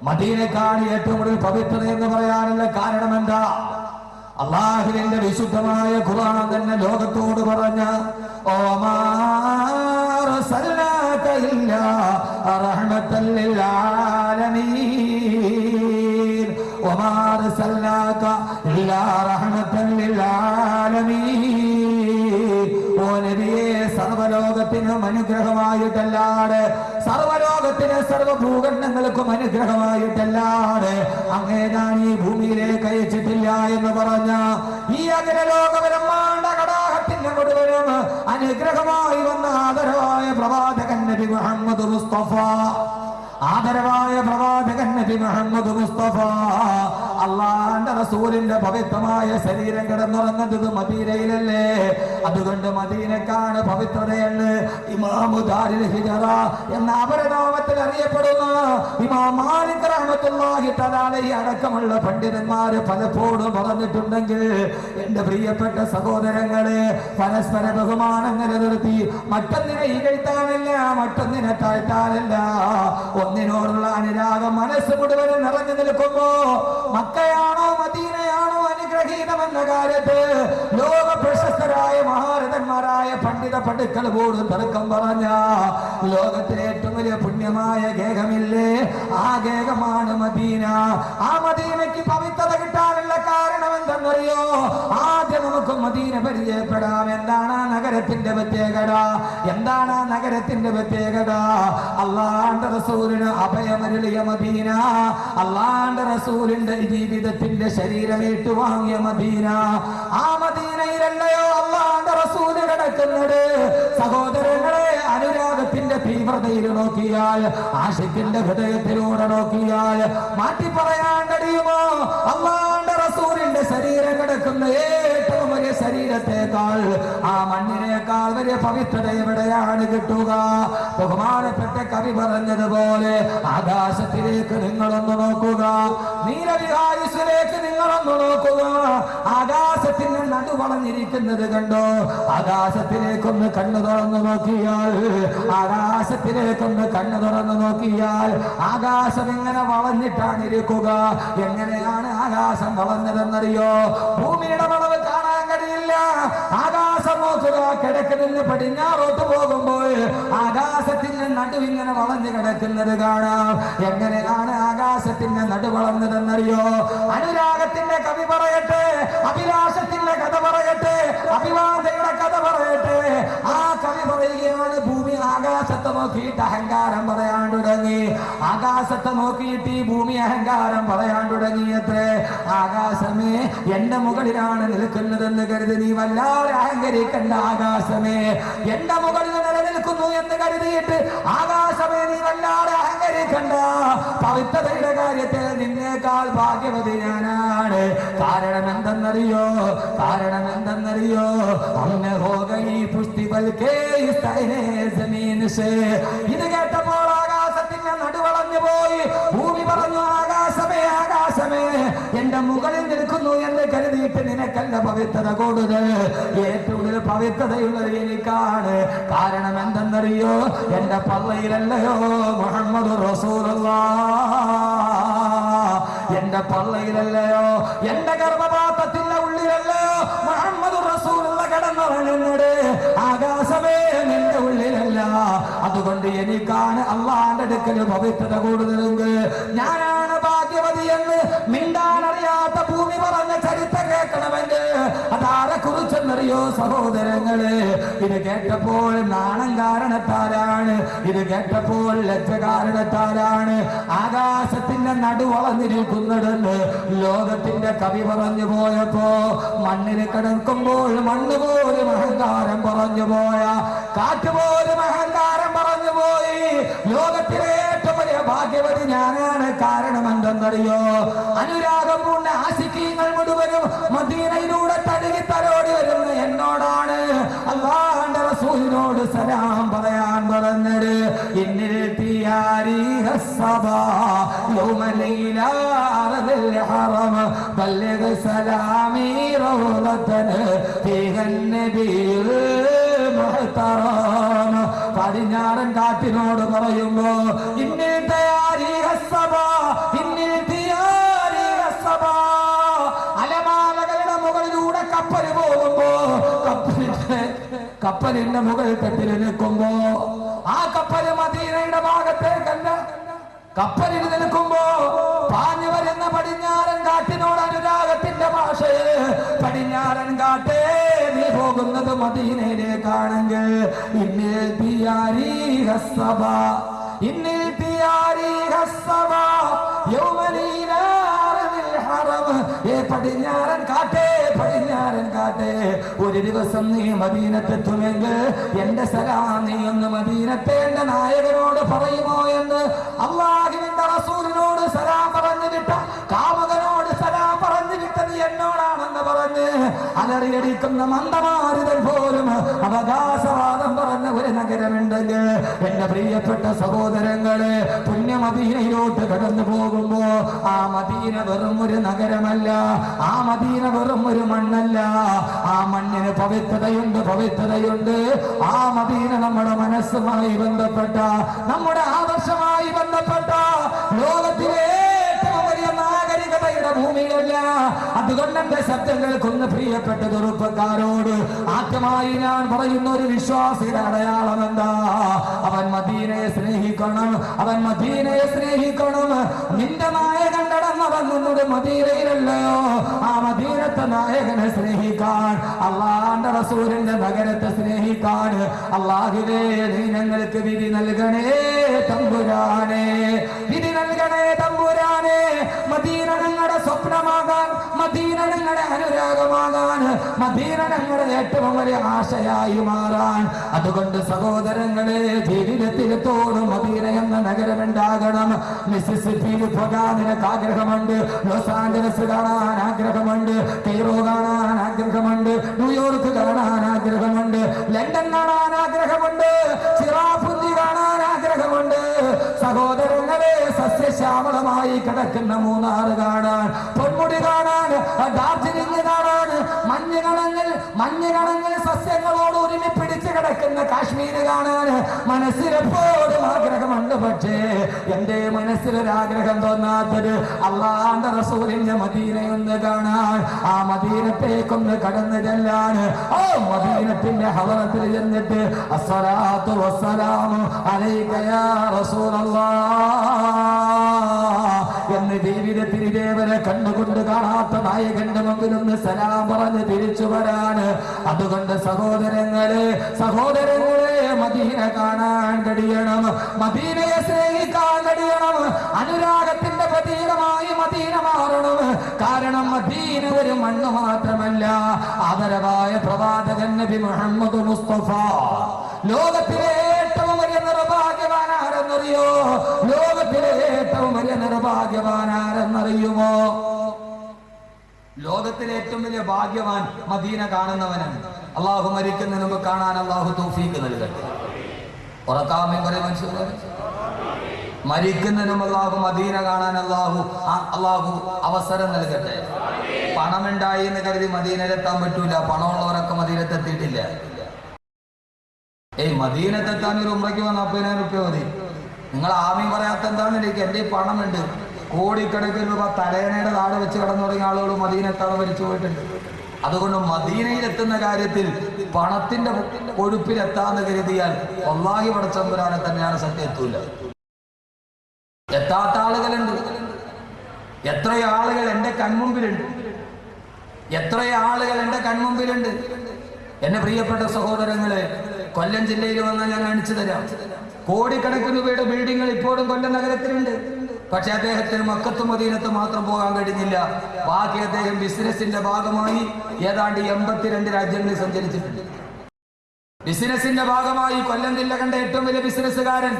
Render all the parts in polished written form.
മദീനക്കാണ് ഏറ്റവും കൂടുതൽ പവിത്രത എന്ന് പറയാനുള്ള കാരണം എന്താ? അള്ളാഹുവിന്റെ വിശുദ്ധമായ ഖുർആൻ തന്നെ ലോകത്തോട് പറഞ്ഞ ഓമാ അർസൽനാക ഇല്ലാ റഹ്മത്തൽ ലിൽ ആലമീൻ വമാ അർസൽനാക ഇല്ലാ റഹ്മത്തൽ ലിൽ ആലമീൻ. ഓ നബിയേ, സർവ്വലോകത്തിനും അനുഗ്രഹമായിട്ടല്ലാതെ, സർവ്വലോകത്തിന് സർവ്വഭൂഖണ്ഡങ്ങൾക്കും അനുഗ്രഹമായിട്ടല്ലാതെ അങ്ങേ ഞാൻ ഈ ഭൂമിയിലേക്ക് അയച്ചിട്ടില്ല എന്ന് പറഞ്ഞ ഈ അഖിലലോകപരമാണ്ട കടാഹത്തിന്റെ മുഴുവനും അനുഗ്രഹമായി വന്ന ആദരവായ പ്രവാചകൻ നബി മുഹമ്മദ് മുസ്തഫ, ആദരവായ പ്രവാചകൻ നബി മുഹമ്മദ് മുസ്തഫ, അള്ളാന്റെ റസൂലിന്റെ പവിത്രമായ ശരീരം കിടന്നുറങ്ങുന്നത് മദീനയിലല്ലേ? അതുകൊണ്ട് മദീനക്കാണ് പവിത്രതയെന്ന് ഇമാമു ദാരിൽ ഹിജറ എന്ന അപരനാമത്തിൽ അറിയപ്പെടുന്ന ഇമാം മാലിക് റഹ്മത്തുള്ളാഹി തആല അടക്കമുള്ള പണ്ഡിതന്മാര് പലപ്പോഴും പറഞ്ഞിട്ടുണ്ടെങ്കിൽ, എന്റെ പ്രിയപ്പെട്ട സഹോദരങ്ങളെ, പരസ്പര ബഹുമാനം നിലനിർത്തി മറ്റൊന്നിനെ ഇകഴ്ത്താനല്ല, മറ്റൊന്നിനെ താഴ്ത്താനല്ല, ഒന്നിനോടുള്ള അനുരാഗം മനസ്സ് മുഴുവനും നിറഞ്ഞു നിൽക്കുമ്പോ മക്കയാണോ മദീനയാണോ അനുഗ്രഹീതമെന്ന കാര്യത്ത് ലോക പ്രശസ്തരായ മഹാരഥന്മാരായ പണ്ഡിത പടുക്കൾ പോലും തർക്കം പറഞ്ഞ ലോകത്തിലെ ഏറ്റവും വലിയ പുണ്യമായ ഗേഹമില്ലേ, ആ ഗേഹമാണ് മദീന. ആ മദീനയ്ക്ക് പവിത്രത കിട്ടാനുള്ള കാരണം എന്തെന്നറിയോ? ആദ്യം നമുക്ക് മദീന പരിചയപ്പെടാം. എന്താണ് ആ നഗരത്തിന്റെ പ്രത്യേകത? എന്താണ് ആ നഗരത്തിന്റെ പ്രത്യേകത? അള്ളാന്റെ റസൂലിന് അഭയമരുളിയ മദീന, അള്ളാന്റെ റസൂലിന്റെ ജീവിതത്തിന്റെ ശരീരം ഏറ്റുവാങ്ങിയ മദീന. ആ മദീനയിലല്ലയോ അള്ളാന്റെ റസൂല് കിടക്കുന്നത്? സഹോദരങ്ങളെ, അനുരാഗത്തിന്റെ തീവ്രതയിൽ നോക്കിയാൽ, ആശിക്കിന്റെ ഹൃദയത്തിലൂടെ നോക്കിയാൽ മാറ്റി പറയാൻ കഴിയുമോ? അള്ളാന്റെ റസൂലിന്റെ ശരീരം കിടക്കുന്ന ഏറ്റവും വലിയ ശരീരത്തെക്കാൾ, ആ മണ്ണിനേക്കാൾ വലിയ പവിത്രത എവിടെയാണ് കിട്ടുക? ബഹുമാനപ്പെട്ട കവി പറഞ്ഞതുപോലെ, ആകാശത്തിലേക്ക് നിങ്ങളൊന്ന് നോക്കുക, നീലവിഹായുസിലേക്ക് നിങ്ങളൊന്ന് നോക്കുക, ആകാശത്തിന് നടുവളഞ്ഞിരിക്കുന്നത് കണ്ടോ? ആകാശത്തിലേക്കൊന്ന് കണ്ണു തുറന്നു നോക്കിയാൽ, ആകാശത്തിലേക്കൊന്ന് കണ്ണു തുറന്നു നോക്കിയാൽ ആകാശം എങ്ങനെ വളഞ്ഞിട്ടാണ് ഇരിക്കുക? എങ്ങനെയാണ് ആകാശം വളഞ്ഞതെന്നറിയോ? ഭൂമിയുടെ വളവ് കാണാൻ കഴിയില്ല. ആകാശം നോക്കുക, കിഴക്ക് നിന്ന് പടിഞ്ഞാറോട്ട് പോകുമ്പോൾ ആകാശത്തിന്റെ നടുവിങ്ങനെ വളഞ്ഞു കിടക്കുന്നത് കാണാം. എങ്ങനെയാണ് ആകാശത്തിന്റെ നടു വളർന്നതെന്നറിയോ? അനുരാഗത്തിന്റെ കവി പറയട്ടെ, അഭിലാഷത്തിന്റെ കഥ പറയട്ടെ, അഭിവാദയുടെ കഥ പറയട്ടെ. ആ കവി പറയുകയാണ്, ഭൂമി ആകാശത്തെ നോക്കിയിട്ട് അഹങ്കാരം പറയാൻ തുടങ്ങി. ആകാശത്തെ നോക്കിയിട്ട് ഈ ഭൂമി അഹങ്കാരം പറയാൻ തുടങ്ങിയത്രേ. ആകാശമേ, എന്റെ മുകളിലാണ് നിൽക്കുന്നതെന്ന് കരുതി നീ വല്ലാതെ അഹങ്കരിക്കണ്ട. ആകാശമേ, എന്റെ മുകളിൽ നിലനിൽക്കുന്നു എന്ന് കരുതിയിട്ട് ആകാശമേ നീ വല്ലാതെ അഹങ്കരിക്കണ്ട. പവിത്രതയുടെ കാര്യത്തിൽ നിന്നേക്കാൾ ഭാഗ്യവതി ഞാനാണ്. കാരണം എന്തെന്നറിയോ? കാരണം എന്തെന്നറിയോ? അന്ന് ഹോഗയി പുഷ്ടി ബൽക്കേ ജമീൻ സേ. ഇത് കേട്ടപ്പോൾ ആകാശത്തിന്റെ നടുവളഞ്ഞു പോയി. ഭൂമി പറഞ്ഞു, ആകാശമേ, ആകാശമേ, എന്റെ മുകളിൽ നിൽക്കുന്നു എന്ന് കരുതിയിട്ട് നിനക്കല്ല പവിത്രത കൂടുതൽ. ഏറ്റവും കൂടുതൽ പവിത്രതയുള്ളത് എനിക്കാണ്. കാരണം എന്തെന്നറിയോ? എന്റെ പള്ളയിലല്ലയോ മുഹമ്മദ് റസൂലുള്ളാഹ്, എന്റെ പള്ളയിലല്ലയോ, എന്റെ ഗർഭപാത്രത്തിന്റെ ഉള്ളിലല്ലയോ മുഹമ്മദ് റസൂലുള്ള കിടന്നുറങ്ങുന്നത്? ആകാശമേ, നിന്റെ ഉള്ളിലല്ല. അതുകൊണ്ട് എനിക്കാണ് അള്ളാന്റെ അടുക്കൽ പവിത്രത കൂടുതലെങ്കിൽ ഞാനാണ് ഭാഗ്യവതി എന്ന് മിണ്ടാനറിയാത്ത ഭൂമി പറഞ്ഞ ചരിത്രം കേൾക്കണമെങ്കിൽ അതാരെ കുറിച്ചെന്നറിയോ സഹോദരങ്ങള്? ഇത് കേട്ടപ്പോൾ നാണം കാരണത്താലാണ്, ഇത് കേട്ടപ്പോൾ ലജ്ജ കാരണത്താലാണ് ആകാശത്തിന്റെ നടുവളഞ്ഞിരിക്കുന്നതെന്ന് ലോകത്തിന്റെ കവി പറഞ്ഞു പോയപ്പോ, മണ്ണിൽ കിടക്കുമ്പോൾ മണ്ണ് പോലും അഹങ്കാരം പറഞ്ഞു പോയ, കാറ്റ് പോലും അഹങ്കാരം പറഞ്ഞു പോയി. ലോകത്തിലെ ഏറ്റവും വലിയ ഭാഗ്യവതി ഞാനാണ്. കാരണം എന്തെന്നറിയോ? അനുരാഗം പൂണ്ട ആശിക്കീങ്ങൾ മുഴുവനും മദീനയിലൂടെ തടുകി തലോടി വരുന്ന എന്നോടാണ് അല്ലാഹുവിന്റെ റസൂലിനോട് സലാം പറയാൻ പറഞ്ഞത്. ഇന്നിൽ തിയാരി ഹസ്സബാ യൗമലൈല അർദിൽ ഹറം ബല്ലഗ സലാമി റൗളതൻ ഫീഹൻ നബിയുൽ മുഹ്തറം. പടിഞ്ഞാറൻ കാറ്റിനോട് പറയുമ്പോ, ഇന്നിൽ തയാരി ഹസ്സബാ കപ്പലിന്റെ മുകൾ തട്ടിൽ നിൽക്കുമ്പോ ആ കപ്പല് മദീനയുടെ ഭാഗത്തേക്കല്ല, കപ്പലിൽ നിൽക്കുമ്പോ പാഞ്ഞു വരുന്ന പടിഞ്ഞാറൻ കാറ്റിനോട് അനുരാഗത്തിന്റെ ഭാഷയെ, പടിഞ്ഞാറൻ കാട്ടേ നീ പോകുന്നത് മദീനയിലേക്കാണെങ്കിൽ ഇന്നിൽ തിയാരി ഹസ്സബ, ഇന്നിൽ തിയാരി ഹസ്സബ യൗമനീനാറിൽ ഹറം. പടിഞ്ഞാറൻ കാട്ടേ, പടിഞ്ഞാറൻ കാട്ടേ, ഒരു ദിവസം നീ മദീനത്തെത്തുമെങ്കിൽ എന്റെ സലാം നീ ഒന്ന് മദീനത്തെ എന്റെ നായകനോട് പറയുമോ എന്ന് അല്ലാഹുവിന്റെ റസൂലിനോട് സലാം പറഞ്ഞു വിട്ട കാമകനോട് സലാം പറഞ്ഞു വിട്ടത് എന്നോടാണെന്ന് പറഞ്ഞ് അലറിയടിക്കുന്ന മന്ദമാരുതൻ പോലും അവകാശവാദം പറഞ്ഞ ഒരു നഗരമുണ്ടെങ്കിൽ എന്റെ പ്രിയപ്പെട്ട സഹോദരങ്ങളെ, പുണ്യ മദീനയിലോട്ട് കടന്നു പോകുമ്പോ ആ മദീന വെറും ഒരു നഗരമല്ല, ആ മദീന വെറും ഒരു മണ്ണല്ല. ആ മണ്ണിന് പവിത്രതയുണ്ട്, പവിത്രതയുണ്ട്. ആ മദീന നമ്മുടെ മനസ്സുമായി ബന്ധപ്പെട്ട, നമ്മുടെ ആദർശമായി ബന്ധപ്പെട്ട ലോകത്തിലെ ഏറ്റവും വലിയ നാഗരികതയുടെ ഭൂമിയല്ല. അതുകൊണ്ട് എന്റെ ശബ്ദം കേൾക്കുന്ന പ്രിയപ്പെട്ട ചെറുപ്പക്കാരോട് ആദ്യമായി ഞാൻ പറയുന്ന ഒരു വിശ്വാസിയുടെ അടയാളം എന്താ? അവൻ മദീനയെ സ്നേഹിക്കണം, അവൻ മദീനയെ സ്നേഹിക്കണം. നിന്റെ നായകൻ കടന്നവൻ നിന്നോട് മദീനയിലല്ലയോ? ആ മദീനത്തെ നായകനെ സ്നേഹിക്കാൻ, അള്ളാന്റെ റസൂലിന്റെ നഗരത്തെ സ്നേഹിക്കാൻ അല്ലാഹുവേ നീ ഞങ്ങൾക്ക് വിധി നൽകണേ തമ്പുരാനെ, വിധി നൽകണേ തമ്പുരാനെ. മദീന ഞങ്ങളുടെ സ്വപ്നമാകാൻ, മദീന ഞങ്ങളുടെ അനുരാഗമാകാൻ, മദീന ഞങ്ങളുടെ ഏറ്റവും വലിയ ആശയായി മാറാൻ. അതുകൊണ്ട് സഹോദരങ്ങളെ, ജീവിതത്തിലെത്തോടും മദീന എന്ന നഗരമുണ്ടാകണം. മിസിസിപ്പിയിൽ പോകാൻ നിനക്ക് ആഗ്രഹമുണ്ട്, ലോസ് ആഞ്ചലസ് കാണാൻ ആഗ്രഹമുണ്ട്, കെയ്റോ കാണാൻ ആഗ്രഹമുണ്ട്, ന്യൂയോർക്ക് കാണാൻ ആഗ്രഹമുണ്ട്, ലണ്ടൻ കാണാൻ ആഗ്രഹമുണ്ട്, ചിറാപുഞ്ചി കാണാൻ ആഗ്രഹമുണ്ട്. സഹോദരങ്ങളെ, സസ്യശ്യാമളമായി കിടക്കുന്ന മൂന്നാറ് കാണാൻ, പൊന്മുടി കാണാൻ, ഡാർജിലിംഗ് കാണാൻ, മഞ്ഞുകണങ്ങൾ സസ്യങ്ങളോട് ഒരുമി പിടിച്ചു കിടക്കുന്ന കാശ്മീര് കാണാൻ മനസ്സിലെപ്പോഴും ആഗ്രഹമുണ്ട്. പക്ഷേ എന്റെ മനസ്സിലൊരാഗ്രഹം തോന്നാത്തത് അള്ളാന്റെ റസൂലിന്റെ മദീനയൊന്ന് കാണാൻ, ആ മദീനത്തേക്കൊന്ന് കടന്നു ചെല്ലാൻ, ഓ മദീനത്തിന്റെ ഹളറത്തിൽ ചെന്നിട്ട് അസ്സലാത്തു വസ്സലാമു അലൈക യാ റസൂലല്ലാഹ് എന്ന് ജീവിതത്തിൽ ഇതേവരെ കണ്ടുകൊണ്ട് കാണാത്ത നായകന്റെ മുമ്പിലൊന്ന് സലാം പറഞ്ഞ് തിരിച്ചു വരാൻ. അതുകൊണ്ട് സഹോദരങ്ങളെ, സഹോദരങ്ങളെ, മദീന കാണാൻ കഴിയണം, മദീനയെ സ്നേഹിക്കാൻ കഴിയണം. അനുരാഗത്തിന്റെ പ്രതീകമായി മദീന മാറണം. കാരണം മദീന ഒരു മണ്ണ് മാത്രമല്ല, ആദരവായ പ്രവാചകൻ നബി മുഹമ്മദ് മുസ്തഫ. ലോകത്തിലെ ഏറ്റവും വലിയ നിർഭാഗ്യവാൻ ആരെന്നറിയോ? ലോകത്തിലെ ഏറ്റവും വലിയ നിർഭാഗ്യവാൻ ആരെന്നറിയുമോ? ലോകത്തിലെ ഏറ്റവും വലിയ ഭാഗ്യവാൻ മദീന കാണുന്നവനാണ്. അള്ളാഹു മരിക്കുന്നതിന് മുമ്പ് കാണാൻ അള്ളാഹു തൗഫീഖ് നൽകട്ടെ. ഉറക്കാമേ കുറെ മനുഷ്യർ മരിക്കുന്നതിനും അള്ളാഹു മദീന കാണാൻ അള്ളാഹു അവസരം നൽകട്ടെ. പണമുണ്ടായി എന്ന് കരുതി മദീനയിലെത്താൻ പറ്റൂല. പണമുള്ളവരൊക്കെ മദീനത്തെത്തിയിട്ടില്ല. മദീനത്തെത്താൻ ഒരു ഉംറയ്ക്ക് വന്ന 40,000 രൂപ മതി. നിങ്ങൾ ആമീൻ പറയാത്ത എന്താണ്? എനിക്ക് എൻ്റെ പണമുണ്ട്, കോടിക്കണക്കിന് രൂപ തലേനയുടെ താഴെ വെച്ച് കടന്നു തുടങ്ങിയ ആളുകൾ മദീനത്താണ് മരിച്ചു പോയിട്ടുണ്ട്. അതുകൊണ്ട് മദീനയിലെത്തുന്ന കാര്യത്തിൽ പണത്തിന്റെ കൊഴുപ്പിലെത്താന്ന് കരുതിയാൽ വല്ലാഹി പടച്ചമ്പുരാനെ തന്നെയാണ് സത്യം എത്തൂല. എത്താത്ത ആളുകളുണ്ട്. എത്ര ആളുകൾ എൻ്റെ കൺമുമ്പിലുണ്ട്, എത്ര ആളുകൾ എൻ്റെ കൺമുമ്പിലുണ്ട്. എന്റെ പ്രിയപ്പെട്ട സഹോദരങ്ങളെ, കൊല്ലം ജില്ലയിൽ വന്നാൽ ഞാൻ കാണിച്ചു തരാം. കോടിക്കണക്കിന് രൂപയുടെ ബിൽഡിങ്ങൾ ഇപ്പോഴും കൊല്ലം നഗരത്തിലുണ്ട്. പക്ഷെ അദ്ദേഹത്തിന് മക്കത്തും മദീനത്തും മാത്രം പോകാൻ കഴിഞ്ഞില്ല. ബാക്കി അദ്ദേഹം ബിസിനസിന്റെ ഭാഗമായി ഏതാണ്ട് 82 രാജ്യങ്ങളിൽ സഞ്ചരിച്ചിട്ടുണ്ട്. ബിസിനസിന്റെ ഭാഗമായി കൊല്ലം ജില്ല കണ്ട ഏറ്റവും വലിയ ബിസിനസ്സുകാരൻ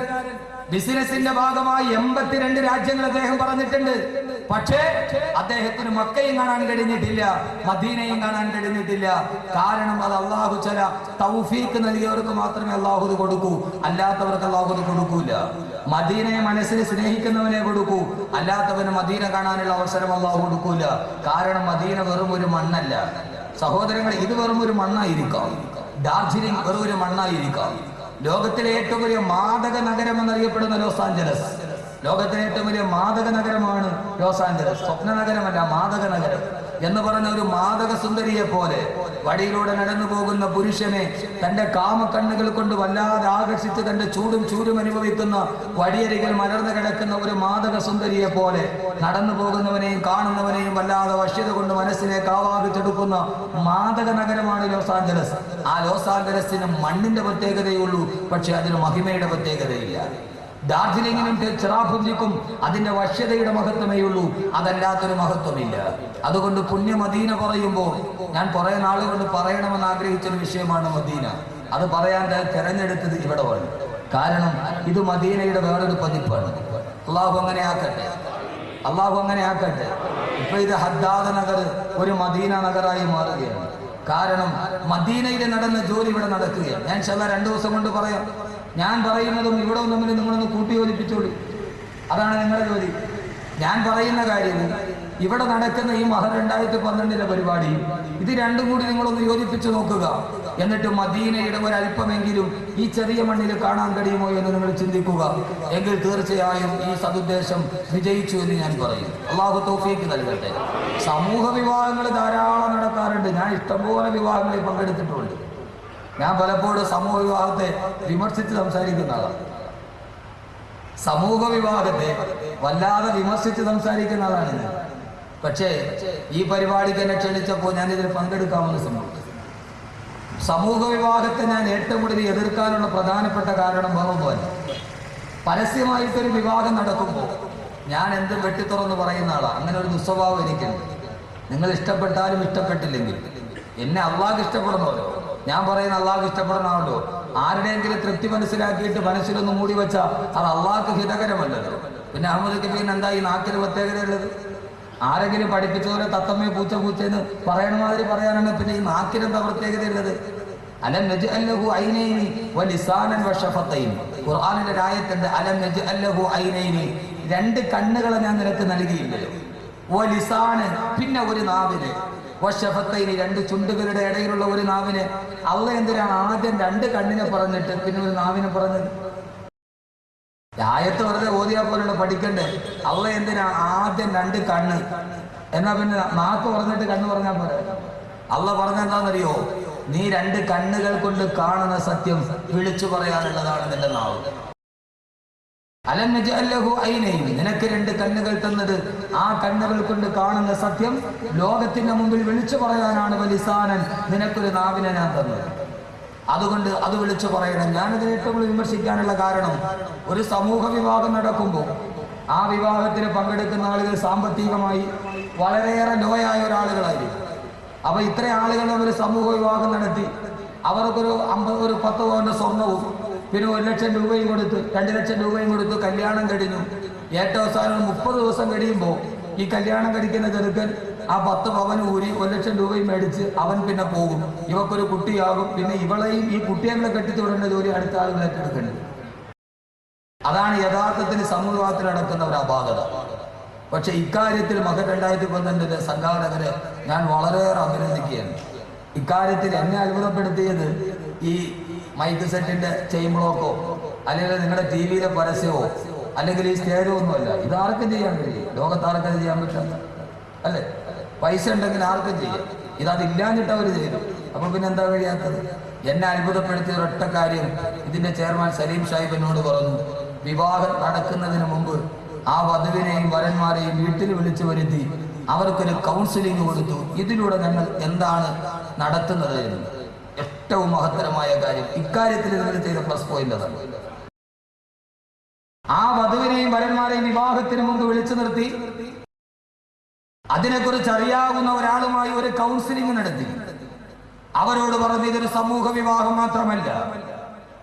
ബിസിനസിന്റെ ഭാഗമായി 82 രാജ്യങ്ങൾ അദ്ദേഹം പറഞ്ഞിട്ടുണ്ട്. പക്ഷേ അദ്ദേഹത്തിന് മക്കയും കാണാൻ കഴിഞ്ഞിട്ടില്ല, മദീനയും കാണാൻ കഴിഞ്ഞിട്ടില്ല. കാരണം അത് അള്ളാഹു ചില തൗഫീഖ് നൽകിയവർക്ക് മാത്രമേ അള്ളാഹു കൊടുക്കൂ, അല്ലാത്തവർക്ക് അള്ളാഹു കൊടുക്കൂല. മദീനയെ മനസ്സിൽ സ്നേഹിക്കുന്നവനെ കൊടുക്കൂ, അല്ലാത്തവന് മദീന കാണാനുള്ള അവസരം അള്ളാഹു കൊടുക്കൂല. കാരണം മദീന വെറും ഒരു മണ്ണല്ല സഹോദരങ്ങൾ, ഇത് വെറും ഒരു മണ്ണായിരിക്കാം. ഡാർജിലിംഗ് വെറും ഒരു മണ്ണായിരിക്കാം. ലോകത്തിലെ ഏറ്റവും വലിയ മാദക നഗരം എന്നറിയപ്പെടുന്ന ലോസ് ആഞ്ചലസ്, ലോകത്തിലെ ഏറ്റവും വലിയ മാദക നഗരമാണ് ലോസ് ആഞ്ചലസ്. സ്വപ്ന നഗരമല്ല, മാദക നഗരം എന്ന് പറഞ്ഞ ഒരു മാദക സുന്ദരിയെ പോലെ വഴിയിലൂടെ നടന്നു പോകുന്ന പുരുഷനെ തന്റെ കാമക്കണ്ണുകൾ കൊണ്ട് വല്ലാതെ ആകർഷിച്ച് തന്റെ ചൂടും അനുഭവിക്കുന്ന വഴിയരികിൽ മലർന്നു കിടക്കുന്ന ഒരു മാദക സുന്ദരിയെ പോലെ നടന്നു പോകുന്നവനെയും കാണുന്നവനെയും വല്ലാതെ വശ്യത കൊണ്ട് മനസ്സിലേക്ക് ആവാഹിച്ചെടുക്കുന്ന മാദക നഗരമാണ് ലോസ് ആഞ്ചലസ്. ആ ലോസ് ആഞ്ചലസിന് മണ്ണിന്റെ പ്രത്യേകതയുള്ളൂ, പക്ഷെ അതിന് മഹിമയുടെ പ്രത്യേകതയില്ല. ഡാർജിലിംഗിനും ചിറാപുഞ്ചിക്കും അതിന്റെ വശ്യതയുടെ മഹത്വമേ ഉള്ളൂ, അതല്ലാത്തൊരു മഹത്വമില്ല. അതുകൊണ്ട് പുണ്യ മദീന പറയുമ്പോൾ ഞാൻ കുറെ നാളുകൊണ്ട് പറയണമെന്ന് ആഗ്രഹിച്ചൊരു വിഷയമാണ് മദീന. അത് പറയാൻ തെരഞ്ഞെടുത്തത് ഇവിടെ വന്നു. കാരണം ഇത് മദീനയുടെ വേറൊരു പതിപ്പാണ്. അള്ളാഹു അങ്ങനെ ആക്കട്ടെ. ഇപ്പൊ ഇത് ഹദ്ദാദ് നഗർ ഒരു മദീന നഗറായി മാറുകയാണ്. കാരണം മദീനയിൽ നടന്ന ജോലി ഇവിടെ നടക്കുകയാണ്. ഞാൻ ചില 2 ദിവസം കൊണ്ട് പറയാം. ഞാൻ പറയുന്നതും ഇവിടെ തമ്മിൽ നിങ്ങളൊന്ന് കൂട്ടിയോജിപ്പിച്ചോളൂ. അതാണ് നിങ്ങളുടെ ജോലി. ഞാൻ പറയുന്ന കാര്യവും ഇവിടെ നടക്കുന്ന ഈ മഹർ 2012 പരിപാടിയും ഇത് രണ്ടും കൂടി നിങ്ങളൊന്ന് യോജിപ്പിച്ചു നോക്കുക. എന്നിട്ട് മദീനയുടെ ഒരല്പമെങ്കിലും ഈ ചെറിയ മണ്ണിൽ കാണാൻ കഴിയുമോ എന്ന് നിങ്ങൾ ചിന്തിക്കുക. എങ്കിൽ തീർച്ചയായും ഈ സതുദ്ദേശം വിജയിച്ചു എന്ന് ഞാൻ പറയും. അള്ളാഹു തൗഫീഖ് നൽകട്ടെ. സമൂഹ വിവാഹങ്ങൾ ധാരാളം നടക്കാറുണ്ട്. ഞാൻ ഇഷ്ടംപോലെ വിവാഹങ്ങളിൽ പങ്കെടുത്തിട്ടുണ്ട്. ഞാൻ പലപ്പോഴും സമൂഹ വിവാഹത്തെ വിമർശിച്ച് സംസാരിക്കുന്ന ആളാണ്. സമൂഹ വിവാഹത്തെ വല്ലാതെ വിമർശിച്ച് സംസാരിക്കുന്ന ആളാണ് ഞാൻ. പക്ഷേ ഈ പരിപാടിക്ക് എന്നെ ക്ഷണിച്ചപ്പോൾ ഞാൻ ഇതിൽ പങ്കെടുക്കാമെന്ന് സംഭവിച്ചു. സമൂഹ വിവാഹത്തെ ഞാൻ ഏറ്റവും കൂടുതൽ എതിർക്കാനുള്ള പ്രധാനപ്പെട്ട കാരണം വേറൊന്നുമല്ല. പരസ്യമായിട്ടൊരു വിവാഹം നടക്കുമ്പോൾ ഞാൻ എന്തും വെട്ടിത്തുറന്ന് പറയുന്ന ആളാണ്. അങ്ങനെ ഒരു ദുസ്വഭാവം എനിക്കുണ്ട്. നിങ്ങൾ ഇഷ്ടപ്പെട്ടാലും ഇഷ്ടപ്പെട്ടില്ലെങ്കിൽ എന്നെ അള്ളാഹ് ഇഷ്ടപ്പെടുന്നവരോ, ഞാൻ പറയുന്ന അള്ളാഹ് ഇഷ്ടപ്പെടണമല്ലോ. ആരുടെയെങ്കിലും തൃപ്തി മനസ്സിലാക്കിയിട്ട് മനസ്സിലൊന്ന് മൂടി വെച്ചാൽ അത് അള്ളാഹ്ക്ക് ഹിതകരമല്ലല്ലോ. പിന്നെ അഹമ്മദ് കബീറിന് എന്താ ഈ നാക്കിന് പ്രത്യേകത ഉള്ളത്? ആരെങ്കിലും പഠിപ്പിച്ചവരെ തത്തമ്മേ പൂച്ചെന്ന് പറയണ മാതിരി പറയാനാണ് പിന്നെ ഈ നാക്കിനെന്താ പ്രത്യേകത ഉള്ളത്? അലം നജ്അല്ലഹു ഐനൈനി വലിസാനൻ വശഫത്തൈൻ. ഖുർആനിലെ ആയത്തുണ്ട്, അലം നജ്അല്ലഹു ഐനൈനി, 2 കണ്ണുകളെ ഞാൻ നിനക്ക് നൽകിയില്ലയോ, വലിസാനൻ പിന്നെ ഒരു നാവിന്, വശഫത്തൈനി 2 ചുണ്ടുകളുടെ ഇടയിലുള്ള ഒരു നാവിന്. അള്ളാഹ് എന്തിനാണ് ആദ്യം 2 കണ്ണിനെ പറഞ്ഞിട്ട് പിന്നെ ഒരു നാവിനെ പറഞ്ഞത്? ആയത്ത് വെറുതെ ഓതിയാ പോലുള്ള പഠിക്കണ്ടേ? അള്ളാഹ് എന്തിനാ ആദ്യം 2 കണ്ണ് എന്നാ പിന്നെ നാക്ക് പറഞ്ഞിട്ട് കണ്ണ് പറഞ്ഞാൽ പോരെ? അള്ളാഹ് പറഞ്ഞെന്താണെന്നറിയോ? നീ 2 കണ്ണുകൾ കൊണ്ട് കാണുന്ന സത്യം വിളിച്ചു പറയാനുള്ളതാണ് നിന്റെ നാവ്. അലം നജ്അല്ലഹു ഐനൈൻ, നിനക്ക് 2 കണ്ണുകൾ തന്നത് ആ കണ്ണുകൾ കൊണ്ട് കാണുന്ന സത്യം ലോകത്തിന്റെ മുമ്പിൽ വിളിച്ചു പറയാനാണ്. വലിസാനൻ, നിനക്കൊരു നാവിനെ ഞാൻ തന്നത്. അതുകൊണ്ട് അത് വിളിച്ചു പറയണം. ഞാനതിനെ ഏറ്റവും കൂടുതൽ വിമർശിക്കാനുള്ള കാരണം, ഒരു സമൂഹ വിവാഹം നടക്കുമ്പോൾ ആ വിവാഹത്തിന് പങ്കെടുക്കുന്ന ആളുകൾ സാമ്പത്തികമായി വളരെയേറെ ലോയായ ഒരാളുകളായിരിക്കും. അപ്പൊ ഇത്ര ആളുകൾ ഒരു സമൂഹ വിവാഹം നടത്തി അവർക്കൊരു 10 പവന്റെ സ്വർണവും പിന്നെ 1 ലക്ഷം രൂപയും കൊടുത്ത് 2 ലക്ഷം രൂപയും കൊടുത്ത് കല്യാണം കഴിഞ്ഞു. ഏറ്റവും അവസാനം 30 ദിവസം കഴിയുമ്പോൾ ഈ കല്യാണം കഴിക്കുന്ന ചെറുക്കൻ ആ 10 പവൻ ഊരി 1 ലക്ഷം രൂപയും മേടിച്ച് അവൻ പിന്നെ പോകും. ഇവക്കൊരു കുട്ടിയാകും. പിന്നെ ഇവളെയും ഈ കുട്ടികളെ കെട്ടിച്ചു വിടേണ്ട ജോലി അടുത്ത ആളുകൾ ഏറ്റെടുക്കേണ്ടത്. അതാണ് യഥാർത്ഥത്തിൽ സമൂഹത്തിൽ നടക്കുന്ന ഒരു അപാകത. പക്ഷെ ഇക്കാര്യത്തിൽ മകൻ 2012 സംഘാടകരെ ഞാൻ വളരെയേറെ അഭിനന്ദിക്കുകയാണ്. ഇക്കാര്യത്തിൽ എന്നെ അത്ഭുതപ്പെടുത്തിയത് ഈ മൈക്ക് സെറ്റിന്റെ ചെയിൻ ബ്ലോക്കോ അല്ലെങ്കിൽ നിങ്ങളുടെ TV-യിലെ പരസ്യമോ അല്ലെങ്കിൽ ഈ സ്റ്റേജോ ഒന്നുമല്ല. ഇതാർക്കും ചെയ്യാൻ കഴിയും. ലോകത്താർക്കും ചെയ്യാൻ പറ്റില്ല അല്ലേ? പൈസ ഉണ്ടെങ്കിൽ ആർക്കും ചെയ്യാം. ഇതതില്ലാഞ്ഞിട്ട് അവർ ചെയ്തു. അപ്പൊ പിന്നെ എന്താ കഴിയാത്തത്? എന്നെ അത്ഭുതപ്പെടുത്തിയ ഒരൊറ്റ കാര്യം ഇതിന്റെ ചെയർമാൻ സലീം സാഹിബ് എന്നോട് പറഞ്ഞു, വിവാഹം നടക്കുന്നതിന് മുമ്പ് ആ വധുവിനെയും വരന്മാരെയും വീട്ടിൽ വിളിച്ചു വരുത്തി അവർക്കൊരു കൗൺസിലിംഗ് കൊടുത്തു. ഇതിലൂടെ ഞങ്ങൾ എന്താണ് നടത്തുന്നത് എന്ന്. ഏറ്റവും മഹത്തരമായ കാര്യം ഇക്കാര്യത്തിൽ നിങ്ങൾ ചെയ്ത പ്ലസ് പോയിന്റ് അതാണ്. ആ വധുവിനെയും വരന്മാരെയും വിവാഹത്തിന് മുമ്പ് വിളിച്ചു നിർത്തി അതിനെക്കുറിച്ച് അറിയാവുന്ന ഒരാളുമായി ഒരു കൗൺസിലിംഗ് നടത്തി. അവരോട് പറഞ്ഞു, ഇതൊരു സമൂഹ വിവാഹം മാത്രമല്ല,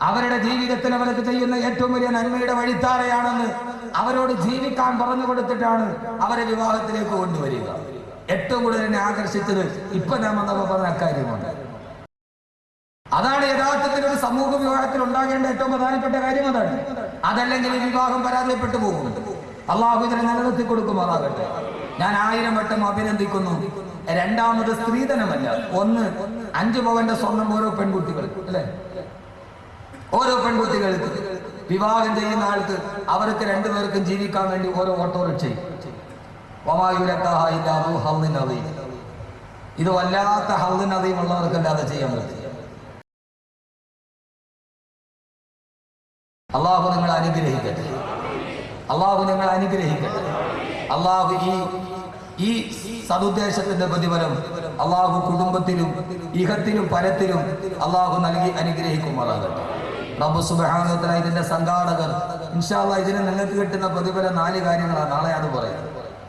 അവരുടെ ജീവിതത്തിൽ അവർക്ക് ചെയ്യുന്ന ഏറ്റവും വലിയ നന്മയുടെ വഴിത്താരയാണെന്ന് അവരോട് ജീവിക്കാൻ പറഞ്ഞു കൊടുത്തിട്ടാണ് അവരെ വിവാഹത്തിലേക്ക് കൊണ്ടുവരിക. ഏറ്റവും കൂടുതൽ എന്നെ ആകർഷിച്ചത് ഇപ്പൊ ഞാൻ വന്നപ്പോൾ പറഞ്ഞ അക്കാര്യമാണ്. അതാണ് യഥാർത്ഥത്തിൽ ഒരു സമൂഹ വിവാഹത്തിൽ ഉണ്ടാകേണ്ട ഏറ്റവും പ്രധാനപ്പെട്ട കാര്യം. അതാണ്. അതല്ലെങ്കിൽ ഈ വിവാഹം പരാജയപ്പെട്ടു പോകും. അള്ളാഹു ഇതിനെ നിലനിർത്തി കൊടുക്കുമാറാകട്ടെ. ഞാൻ 1000 വട്ടം അഭിനന്ദിക്കുന്നു. രണ്ടാമത് സ്ത്രീധനമല്ല. 1 5 പവന്റെ സ്വർണം ഓരോ പെൺകുട്ടികൾ അല്ലെ, ഓരോ പെൺകുട്ടികൾക്ക് വിവാഹം ചെയ്യുന്ന ആൾക്ക് അവർക്ക് 2 പേർക്കും ജീവിക്കാൻ വേണ്ടി ഓരോ ഓട്ടോറിക്ഷയും ഇത് വല്ലാത്ത ഹൗദിനതീമുള്ളവർക്കല്ലാതെ ചെയ്യാൻ പറ്റും. അള്ളാഹു നിങ്ങളെ അനുഗ്രഹിക്കട്ടെ. അള്ളാഹു നിങ്ങളെ അനുഗ്രഹിക്കട്ടെ. അള്ളാഹു ഈ സതുദ്ദേശത്തിന്റെ പ്രതിഫലം അള്ളാഹു കുടുംബത്തിലും ഇഹത്തിലും പരത്തിലും അള്ളാഹു നൽകി അനുഗ്രഹിക്കുമാറാകട്ടെ. റബ്ബ് സുബ്ഹാനഹു വ തആല ഇതിന്റെ സംഘാടകർ ഇൻഷാ അല്ലാഹ് ഇതിന് നിങ്ങൾക്ക് കിട്ടുന്ന പ്രതിഫലം 4 കാര്യങ്ങളാണ്. നാളെ അത് പറയാം.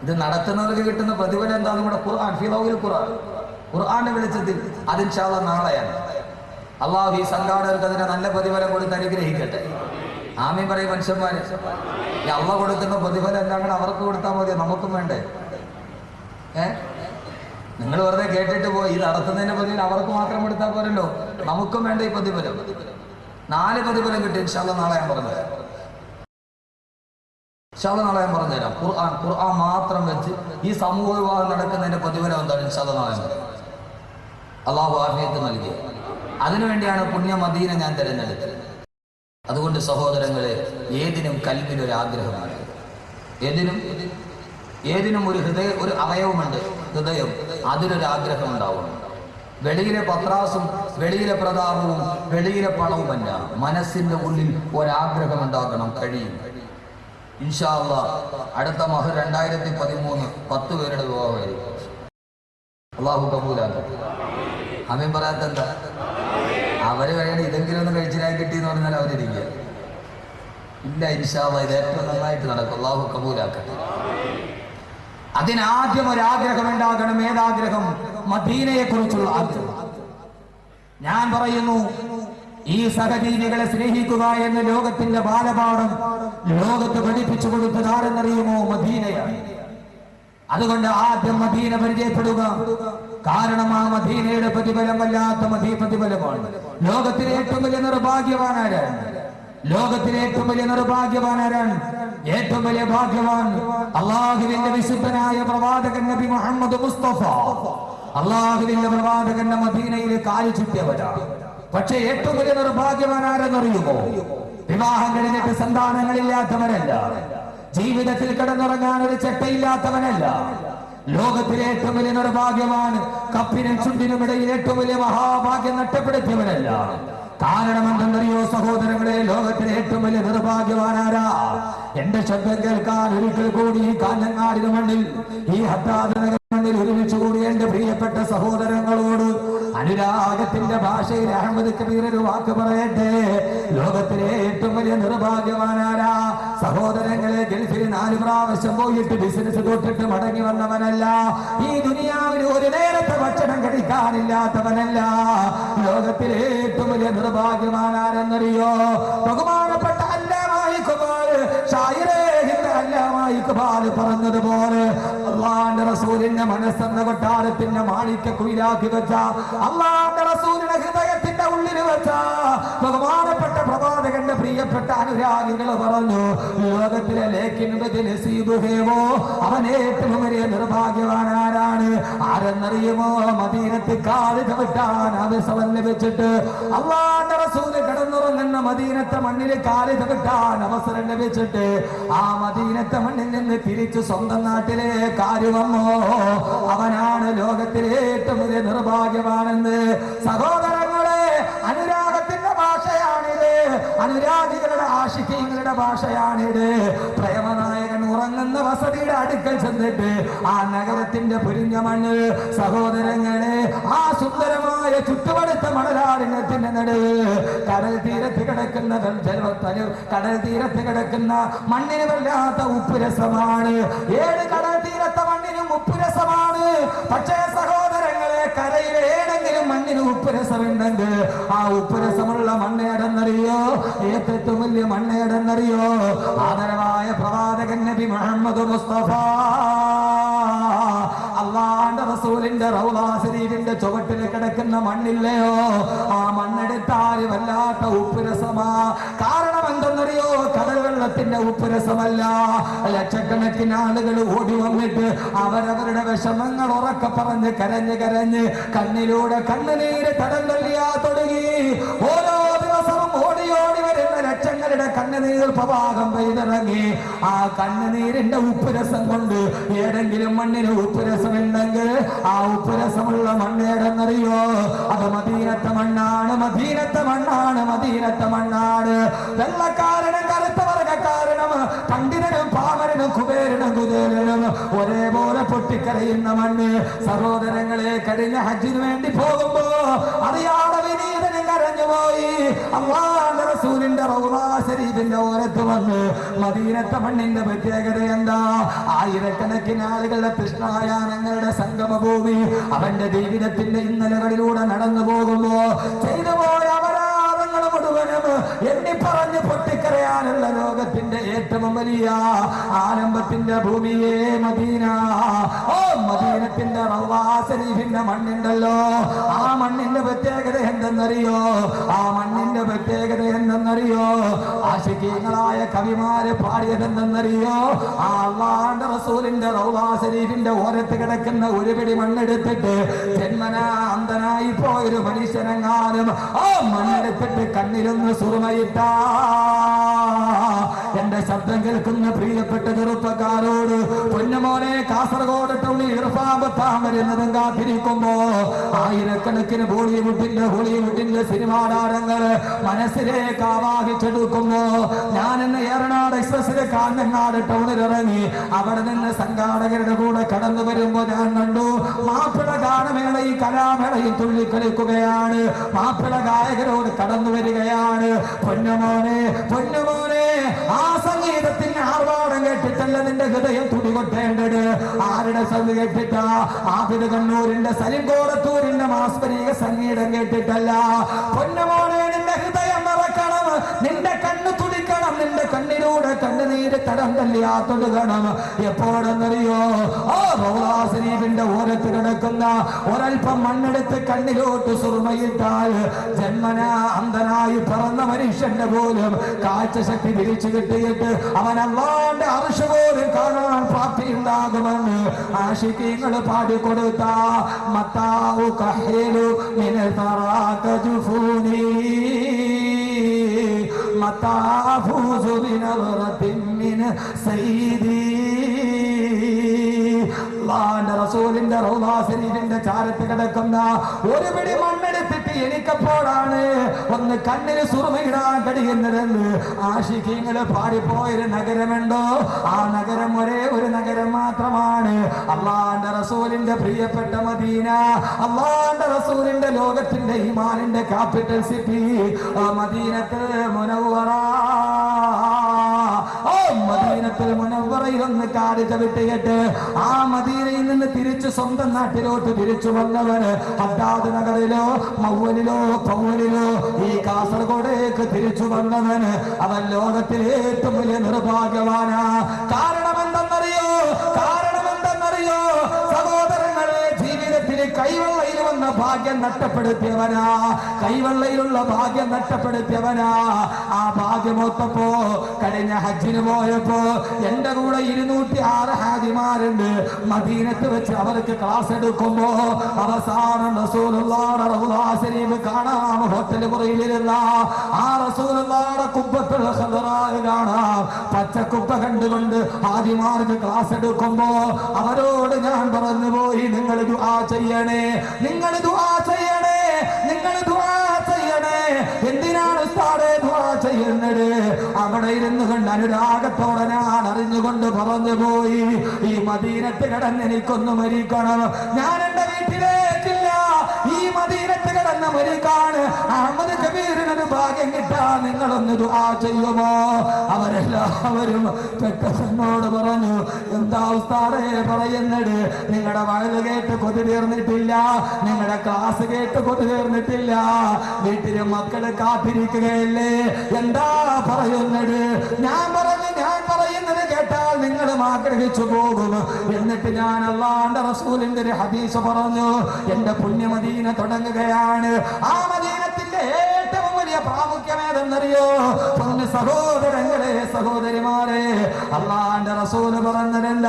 ഇത് നടത്തുന്നവർക്ക് കിട്ടുന്ന പ്രതിഫലം എന്താ? നമ്മുടെ ഖുർആൻ, ഫിളൗൽ ഖുർആൻ, ഖുർആന്റെ വെളിച്ചത്തിൽ അത് ഇൻഷാ അല്ലാഹ് നാളെയാണ്. അള്ളാഹു ഈ സംഘാടകർക്ക് അതിനെ നല്ല പ്രതിഫലം കൊടുത്ത് അനുഗ്രഹിക്കട്ടെ. ആമീൻ പറയും മനുഷ്യന്മാര്. ഈ അള്ളാഹ് കൊടുക്കുന്ന പ്രതിഫലം എല്ലാം കൂടെ അവർക്ക് കൊടുത്താൽ മതി, നമുക്കും വേണ്ടേ? നിങ്ങൾ വെറുതെ കേട്ടിട്ട് പോയി. ഇത് നടത്തുന്നതിന്റെ പ്രതിഫലം അവർക്ക് മാത്രം കൊടുത്താൽ പോരല്ലോ, നമുക്കും വേണ്ട ഈ പ്രതിഫലം. 4 പ്രതിഫലം കിട്ടും ഇൻഷാ അല്ലാഹ് നാളെ ഞാൻ പറഞ്ഞുതരാം. ഇൻഷാ അല്ലാഹ് നാളെ ഞാൻ പറഞ്ഞുതരാം. ഖുർആൻ മാത്രം വെച്ച് ഈ സമൂഹ വിവാഹം നടക്കുന്നതിന്റെ പ്രതിഫലം എന്താണ് ഇൻഷാ അല്ലാഹ് നാളെ പറയാം. അള്ളാഹു ആഫിയത്ത് നൽകി. അതിനുവേണ്ടിയാണ് പുണ്യ മദീന ഞാൻ തിരഞ്ഞെടുത്തത്. അതുകൊണ്ട് സഹോദരങ്ങളെ, ഏതിനും കൽബിനൊരു ആഗ്രഹമാണ്. ഏതിനും ഒരു അവയവമുണ്ട്, ഹൃദയം. അതിനൊരു ആഗ്രഹം ഉണ്ടാവണം. വെളിയിലെ പത്രാസും വെളിയിലെ പ്രതാപവും വെളിയിലെ പണവുമല്ല, മനസ്സിന്റെ ഉള്ളിൽ ഒരാഗ്രഹം ഉണ്ടാകണം. കഴിയും ഇൻഷാ അല്ലാഹ്. അടുത്ത മഹർ 2013 10 പേരുടെ വിവാഹമായിരിക്കും. അള്ളാഹു കബൂലാക്കട്ടെ. ആമീൻ പറയാത്ത എന്താ? അവര് കഴിയണം ഇതെങ്കിലും ഒന്ന് കഴിച്ചിനായി കിട്ടിയെന്ന് പറഞ്ഞാൽ അവരിരിക്കുക ഇല്ല. ഇൻഷാ അല്ലാഹ് ഇത് ഏറ്റവും നന്നായിട്ട് നടക്കും. അള്ളാഹു കബൂലാക്കട്ടെ. അതിനാദ്യം ഒരാഗ്രഹം ഉണ്ടാകണം. ഏതാഗ്രഹം? മദീനയെ കുറിച്ചുള്ള ആഗ്രഹം. ഞാൻ പറയുന്നു, ഈ സഹജീവികളെ സ്നേഹിക്കുക എന്ന ലോകത്തിന്റെ ബാലപാഠം ലോകത്ത് പഠിപ്പിച്ചു കൊടുത്തത് ആരെന്നറിയുമോ? മദീനയാണ്. അതുകൊണ്ട് ആദ്യം മദീന പരിചയപ്പെടുക. കാരണം ആ മദീനയുടെ പ്രതിഫലം വല്ലാത്ത പ്രതിഫലമാണ്. ലോകത്തിലെ ഏറ്റവും വലിയ നിർഭാഗ്യവാനാരാണ്? ലോകത്തിലെ ഏറ്റവും വലിയ നിർഭാഗ്യവാനാരാണ്? ഏറ്റവും വലിയ ഭാഗ്യവാൻ അള്ളാഹുവിന്റെ വിശുദ്ധനായ പ്രവാചകൻ നബി മുഹമ്മദ് മുസ്തഫ. അള്ളാഹുവിന്റെ പ്രവാചകന്റെ മദീനയിൽ കാലു ചുറ്റിയവരാണ്. പക്ഷെ ഏറ്റവും വലിയ നിർഭാഗ്യവാൻ ആരെന്നറിയുമോ? വിവാഹം കഴിഞ്ഞിട്ട് സന്താനങ്ങളില്ലാത്തവരല്ല, ജീവിതത്തിൽ കിടന്നുറങ്ങാൻ ഒരു ചെട്ടയില്ലാത്തവനല്ല. ലോകത്തിലെ ഏറ്റവും വലിയ നിർഭാഗ്യവാൻ കപ്പിനും ചുണ്ടിനും ഇടയിൽ ഏറ്റവും വലിയ മഹാഭാഗ്യം നഷ്ടപ്പെടുത്തിയവനല്ല. കാരണം എന്തെന്നറിയോ സഹോദരങ്ങളെ? ലോകത്തിലെ ഏറ്റവും വലിയ നിർഭാഗ്യവാനാരാ? എന്റെ ശബ്ദം കേൾക്കാൻ ഒരിക്കൽ കൂടി ഈ കാഞ്ഞങ്ങാടിന് മണ്ണിൽ, ഈ ഹദ്ദാദ് മണ്ണിൽ ഒരുമിച്ച് കൂടി എന്റെ പ്രിയപ്പെട്ട സഹോദരങ്ങളോട് അനുരാഗത്തിന്റെ ഭാഷയിൽ അഹമ്മദ് കബീർ ഒരു വാക്ക് പറയട്ടെ. ലോകത്തിലെ ഏറ്റവും വലിയ നിർഭാഗ്യവാനാരാ? സഹോദരങ്ങളെ, ഗൾഫിൽ 4 പ്രാവശ്യം പോയിട്ട് ബിസിനസ് തൊട്ടിട്ട് മടങ്ങി വന്നവനല്ല. ഈ ദുനിയാവിൽ ഒരു നേരത്തെ ഭക്ഷണം കഴിക്കാനില്ലാത്തവനല്ല. ലോകത്തിലെ ഏറ്റവും വലിയ നിർഭാഗ്യവാനാരെന്നറിയോ? ബഹുമാനപ്പെട്ട അല്ലാമായി പറഞ്ഞതുപോലെ അള്ളാന്റെ റസൂലിന്റെ മനസ്സെന്ന കൊട്ടാരത്തിന്റെ മാണിക്യ കുയിലാക്കി വെച്ച, അള്ളാന്റെ റസൂലിന്റെ ഹൃദയത്തിന്റെ ഉള്ളിൽ വെച്ച ബഹുമാനപ്പെട്ട പ്രവാചകന്റെ പ്രിയപ്പെട്ട അനുരാഗികൾ പറഞ്ഞു, ലോകത്തിലെ അവൻ ഏറ്റവും വലിയ നിർഭാഗ്യവാനാരാണ്? ആരെന്നറിയുമോ? മദീനത്തിൽ കാല് ചവിട്ടാൻ അവസരം ലഭിച്ചിട്ട്, അള്ളാന്റെ റസൂല് കിടന്നുറങ്ങുന്ന മദീനത്തെ മണ്ണിൽ കാല് ചവിട്ടാൻ അവസരം ലഭിച്ചിട്ട് ആ മദീനത്തെ മണ്ണിൽ നിന്ന് തിരിച്ചു സ്വന്തം നാട്ടിലെ കാര്യം വന്നോ, അവനാണ് ലോകത്തിലെ ഏറ്റവും വലിയ നിർഭാഗ്യവാനെന്ന്. സഹോദരങ്ങളെ, അനുരാഗത്തിന്റെ ഭാഷയാണിത്, അനുരാഗികളുടെ ആശിക്യങ്ങളുടെ ഭാഷയാണിത്. പ്രേമനായകൻ ഉറങ്ങുന്ന വസതിയുടെ അടുക്കൽ ചെന്നിട്ട് ആ നഗരത്തിന്റെ പൊരിഞ്ഞ മണ്ണ്, സഹോദരങ്ങളെ, ആ സുന്ദരമായ ചുറ്റുപടുത്ത മണലാരണ്യത്തിന്റെ നടുവ് കടൽ തീരത്ത് കിടക്കുന്ന മണ്ണിന് വല്ലാത്ത ഉപ്പുരസമാണ്. 7 കടൽ തീരത്തെ മണ്ണിനും ഉപ്പുരസമാണ്. പക്ഷേ സഹോദരങ്ങളെ, കരയിലെ ഏതെങ്കിലും മണ്ണിന് ഉപ്പുരസമുണ്ടെങ്കിൽ ആ ഉപ്പുരസമുള്ള മണ്ണേടെന്നറിയോ? ഏറ്റവും വലിയ മണ്ണേടെന്നറിയോ? ആദരവായ പ്രവാചകൻ നബി മുഹമ്മദ് മുസ്തഫ. അള്ളാന്റെ റസൂലിന്റെ റൗള ശരീഫിന്റെ ചുവട്ടിൽ കിടക്കുന്ന മണ്ണില്ലയോ? ആ മണ്ണെടുത്താൽ വല്ലാത്ത ഉപ്പുരസമാ. കാരണം എന്തെന്നറിയോ? കടൽ വെള്ളത്തിന്റെ ഉപ്പുരസമല്ല. ലക്ഷക്കണക്കിന് ആളുകൾ ഓടി വന്നിട്ട് അവരവരുടെ വിഷമങ്ങൾ ഉറക്കെ പറഞ്ഞ് കരഞ്ഞ് കണ്ണിലൂടെ കണ്ണുനീര് തടം തള്ളിയാ തുടങ്ങി. ഓരോ ദിവസവും ഓടി വരുന്ന ലക്ഷങ്ങൾ മലക്കുകളുടെ കണ്ണുനീർ പ്രവാഹം പെയ്തിറങ്ങി. ആ കണ്ണുനീരിന്റെ ഉപ്പുരസം കൊണ്ട് ഏതെങ്കിലും മണ്ണിന് ഉപ്പുരസമുണ്ടെങ്കിൽ ആ ഉപ്പുരസമുള്ള മണ്ണേടെന്നറിയോ? അത് മദീനത്തെ മണ്ണാണ്, മദീനത്തെ മണ്ണാണ്, മദീനത്തെ മണ്ണാണ്. വെള്ളക്കാരനും കറുത്ത വർഗക്കാരനും പണ്ഡിതനും പാമരനും കുബേരനും കുചേലനും ഒരേപോലെ പൊട്ടിക്കരയുന്ന മണ്ണ്. സഹോദരങ്ങളെ, കഴിഞ്ഞ ഹജ്ജിന് വേണ്ടി പോകുമ്പോ അറിയാതെ വിനീതനും കരഞ്ഞുപോയി. അല്ലാഹുവിന്റെ റസൂലിന്റെ റൗള ശരീഫിന്റെ ഓരത്ത് വന്ന് മദീനത്തെ മണ്ണിന്റെ പ്രത്യേകത എന്താ? ആയിരക്കണക്കിന് ആളുകളുടെ തൃഷ്ണായാനങ്ങളുടെ സംഗമഭൂമി. അവന്റെ ജീവിതത്തിന്റെ ഇന്നലകളിലൂടെ നടന്നു പോകുമ്പോ ചെയ്തു പോയ അപരാധങ്ങൾ മുഴുവനും എണ്ണി പറഞ്ഞ് പൊട്ടിക്കരയാനുള്ള ലോകത്തിന്റെ ഏറ്റവും വലിയ ആരംഭത്തിന്റെ ഭൂമിയെ മദീന. ഓ, മദീനത്തിന്റെ റൗള ശരീഫിന്റെ മണ്ണുണ്ടല്ലോ, ആ മണ്ണിന്റെ പ്രത്യേകത എന്തെന്നറിയോ? ആ മണ്ണിന്റെ പ്രത്യേകത എന്തെന്നറിയോ? ആശികീങ്ങളായ കവിമാര് പാടിയതെന്തെന്നറിയോ? ആ അല്ലാഹുവിന്റെ റസൂലിന്റെ റൗള ശരീഫിന്റെ ഓരത്ത് കിടക്കുന്ന ഒരു പിടി മണ്ണെടുത്തിട്ട് ജന്മനാ അന്ധനായി പോയൊരു മനുഷ്യനെങ്ങാനും ആ മണ്ണെടുത്തിട്ട് കണ്ണിലൊന്ന് സുറുമയിട്ട എന്റെ ശബ്ദം കേൾക്കുന്ന പ്രിയപ്പെട്ട ചെറുപ്പക്കാരോട്, പൊന്നുമോനെ, കാസർഗോഡ് ടൗണിൽ ഇർഫാൻ വരുന്നതും കാത്തിരിക്കുമ്പോ ആയിരക്കണക്കിന് ഹോളിവുഡിന്റെ സിനിമാ താരങ്ങള് മനസ്സിലേക്ക് ആവാഹിച്ചെടുക്കുമ്പോ ഞാൻ ഇന്ന് ഏറനാട് എക്സ്പ്രസിലെ കാഞ്ഞങ്ങാട് ടൗണിൽ ഇറങ്ങി അവിടെ നിന്ന് സംഘാടകരുടെ കൂടെ കടന്നു വരുമ്പോ ഞാൻ കണ്ടു മാപ്പിള ഗാനമേളയും കലാമേളയും തുള്ളിക്കളിക്കുകയാണ്. മാപ്പിള ഗായകരോട് കടന്നു വരികയാണ്. പൊന്നുമോനെ, പൊന്നുമോനെ, ആ സംഗീതത്തിന്റെ ആർഭാടം കേട്ടിട്ടല്ല നിന്റെ ഹൃദയം തുടികൊട്ടേണ്ടത്. ആരുടെ സംഗീതം കേട്ടിട്ടാ? ആബിദ് കണ്ണൂരിന്റെ സലിം കോടത്തൂരിന്റെ മാസ്മരിക സംഗീതം കേട്ടിട്ടല്ല. പൊന്നുമോനെ, നിന്റെ ഹൃദയം മറക്കണം, നിന്റെ കണ്ണ് തുടിക്കണം, നിന്റെ കണ്ണിലൂടെ കണ്ണുനീര് തടം തല്ലിയാത്തൊടുകണം. എപ്പോഴെന്നറിയോ? ആ റൗള ശരീഫിന്റെ ഓരത്ത് കിടക്കുന്ന ഒരൽപ്പം മണ്ണെടുത്ത് കണ്ണിലോട്ട് സുറുമയിട്ടാൽ ജന്മനാ അന്ധനായി പിറന്ന മനുഷ്യന്റെ പോലും കാഴ്ചശക്തി തിരിച്ചു കിട്ടിയിട്ട് അവൻ അല്ലാഹുവിന്റെ അർശ് പോലും കാണാൻ പ്രാപ്തിയുണ്ടാകുമെന്ന് ആശിഖീങ്ങൾ പാടിക്കൊടുത്ത മത്താഉ കഹ്ലു മിൻ തറാക ജുഫൂനി മത്താ ഫൂസു ബിനറത്തിൻ മിൻ സയ്യിദി. അല്ലാഹുവിന്റെ റസൂലിന്റെ റൗള ശരീഫിന്റെ ചാരത്ത് കിടക്കുന്ന ഒരു പിടി മണ്ണെടുത്തിട്ട് എനിക്കപ്പോഴാണ് ഒന്ന് കണ്ണിന് സുറുമയിടാൻ കഴിയുന്നതെന്ന് ആശിഖീങ്ങൾ പാടിപ്പോയൊരു നഗരമുണ്ടോ? ആ നഗരം ഒരേ ഒരു നഗരം മാത്രമാണ്, അല്ലാഹുവിന്റെ റസൂലിന്റെ പ്രിയപ്പെട്ട മദീന. അല്ലാഹുവിന്റെ റസൂലിന്റെ ലോകത്തിന്റെ ഈമാനിന്റെ ക്യാപിറ്റൽ സിറ്റി മദീനത്തുൽ മുനവ്വറ. ഓ, മദീനത്തുൽ മുനവ്വറയിൽ ഒന്ന് കാല് ചവിട്ടിയിട്ട് ആ മദീനയിൽ നിന്ന് തിരിച്ചു സ്വന്തം നാട്ടിലോട്ട് തിരിച്ചു വന്നവന് ഹദ്ദാദ് നഗറിലോ മൗവലിലോ പൗവലിലോ ഈ കാസർഗോഡേക്ക് തിരിച്ചു വന്നവന് അവൻ ലോകത്തിലെ ഏറ്റവും വലിയ നിർഭാഗ്യവാനാ. കാരണം എന്തെന്നറിയോ? സഹോദരങ്ങളെ, ജീവിതത്തിൽ കൈവെള്ളയിൽ വന്ന ഭാഗ്യം നഷ്ടപ്പെടുത്തിയവനാ, കൈവെള്ളയിലുള്ള ഭാഗ്യം നഷ്ടപ്പെടുത്തിയവനാ. ആ ഭാഗ്യമൊത്തപ്പോ കഴിഞ്ഞ ഹജ്ജിന് പോയപ്പോ എന്റെ കൂടെ 206 ഹാജിമാരുണ്ട്. മദീനത്ത് വെച്ച് അവർക്ക് ക്ലാസ് എടുക്കുമ്പോ അവസാനം റസൂലുള്ളാഹിയുടെ റൗള ശരീഫ് കാണാം. ഹോട്ടൽ മുറിയിലിരുന്ന ആ റസൂലുള്ളാഹിയുടെ കുബ്ബത്തുൽ ഖദറാ കാണാം. പച്ചക്കുപ്പ കണ്ടുകൊണ്ട് ഹാജിമാർക്ക് ക്ലാസ് എടുക്കുമ്പോ അവരോട് ഞാൻ പറഞ്ഞു പോയി, നിങ്ങൾ ദുആ ചെയ്യണേ, നിങ്ങൾ ദുആ ചെയ്യണേ, നിങ്ങൾ ദുആ ചെയ്യണേ. എന്തിനാണ് ഉസ്താദേ ദുആ ചെയ്യുന്നത്? അവിടെ ഇരുന്നു കൊണ്ട് അനുരാഗത്തോടെ ഞാൻ അറിഞ്ഞുകൊണ്ട് പറഞ്ഞു പോയി, ഈ മദീനത്ത് കിടന്ന് എനിക്കൊന്ന് മരിക്കണം. ഞാൻ എന്റെ വീട്ടിലേക്കില്ല, ഈ മദീനത്ത് കിടന്ന് മരിക്കാൻ അഹമ്മദ് കബീറിനൊരു ഭാഗ്യം കിട്ടാൻ നിങ്ങളൊന്ന് ദുആ ചെയ്യുമോ? അവരെല്ലാവരും പെട്ടെന്നോട് പറഞ്ഞു, എന്താ ഉസ്താദേ പറയുന്നത്? നിങ്ങളുടെ വഴുത് കേട്ട് കൊതി തീർന്നിട്ടില്ല, നിങ്ങളുടെ ക്ലാസ് കേട്ട് കൊതി തീർന്നിട്ടില്ല, വീട്ടിലെ മക്കള് കാത്തിരിക്കുകയല്ലേ, എന്താ പറയുന്നത്? ഞാൻ പറയുന്നത് കേട്ടാൽ നിങ്ങളും ആഗ്രഹിച്ചു പോകും. എന്നിട്ട് ഞാൻ അല്ലാഹുവിന്റെ റസൂലിന്റെ ഒരു ഹദീസ് പറഞ്ഞു, എന്റെ പുണ്യമദീന തുടങ്ങുകയാണ്. ആ മദീനത്തിന്റെ ഏറ്റവും വലിയ വലിയ പ്രാമുഖ്യം ഏതെന്നറിയോ? പൊന്നു സഹോദരങ്ങളെ, സഹോദരിമാരെ, അള്ളാന്റെ റസൂല് പറഞ്ഞതല്ല,